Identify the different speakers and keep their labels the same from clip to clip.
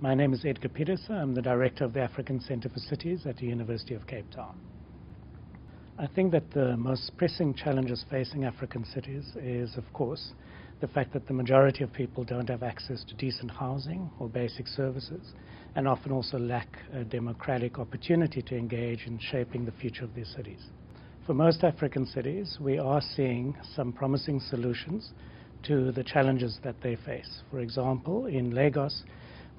Speaker 1: My name is Edgar Pieterse. I'm the Director of the African Centre for Cities at the University of Cape Town. I think that the most pressing challenges facing African cities is, of course, the fact that the majority of people don't have access to decent housing or basic services, and often also lack a democratic opportunity to engage in shaping the future of their cities. For most African cities, we are seeing some promising solutions to the challenges that they face. For example, in Lagos,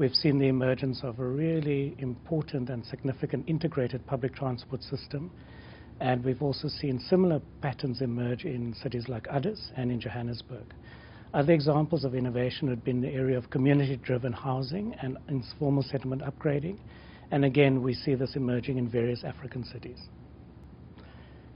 Speaker 1: we've seen the emergence of a really important and significant integrated public transport system, and we've also seen similar patterns emerge in cities like Addis and in Johannesburg. Other examples of innovation would be in the area of community-driven housing and informal settlement upgrading, and again we see this emerging in various African cities.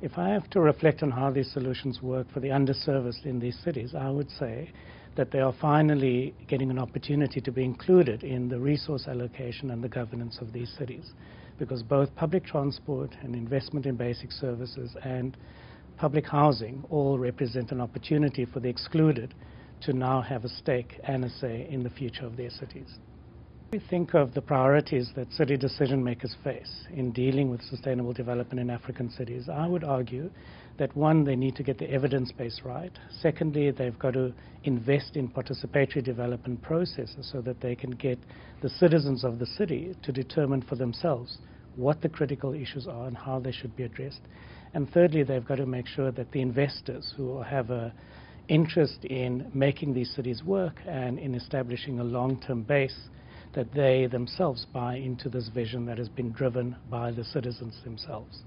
Speaker 1: If I have to reflect on how these solutions work for the underserviced in these cities, I would say that they are finally getting an opportunity to be included in the resource allocation and the governance of these cities, because both public transport and investment in basic services and public housing all represent an opportunity for the excluded to now have a stake and a say in the future of their cities. We think of the priorities that city decision makers face in dealing with sustainable development in African cities. I would argue that one, they need to get the evidence base right. Secondly, they've got to invest in participatory development processes so that they can get the citizens of the city to determine for themselves what the critical issues are and how they should be addressed. And thirdly, they've got to make sure that the investors who have an interest in making these cities work and in establishing a long-term base, that they themselves buy into this vision that has been driven by the citizens themselves.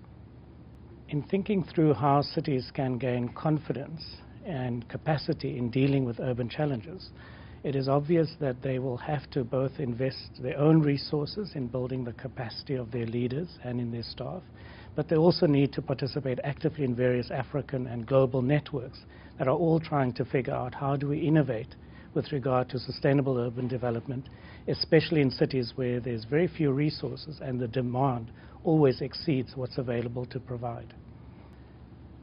Speaker 1: In thinking through how cities can gain confidence and capacity in dealing with urban challenges, it is obvious that they will have to both invest their own resources in building the capacity of their leaders and in their staff, but they also need to participate actively in various African and global networks that are all trying to figure out how do we innovate with regard to sustainable urban development, especially in cities where there's very few resources and the demand always exceeds what's available to provide.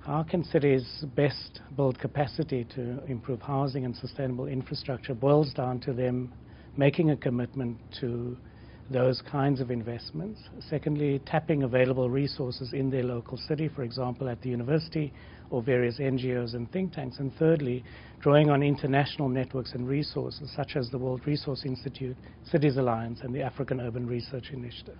Speaker 1: How can cities best build capacity to improve housing and sustainable infrastructure boils down to them making a commitment to those kinds of investments. Secondly, tapping available resources in their local city, for example, at the university or various NGOs and think tanks. And thirdly, drawing on international networks and resources such as the World Resource Institute, Cities Alliance, and the African Urban Research Initiative.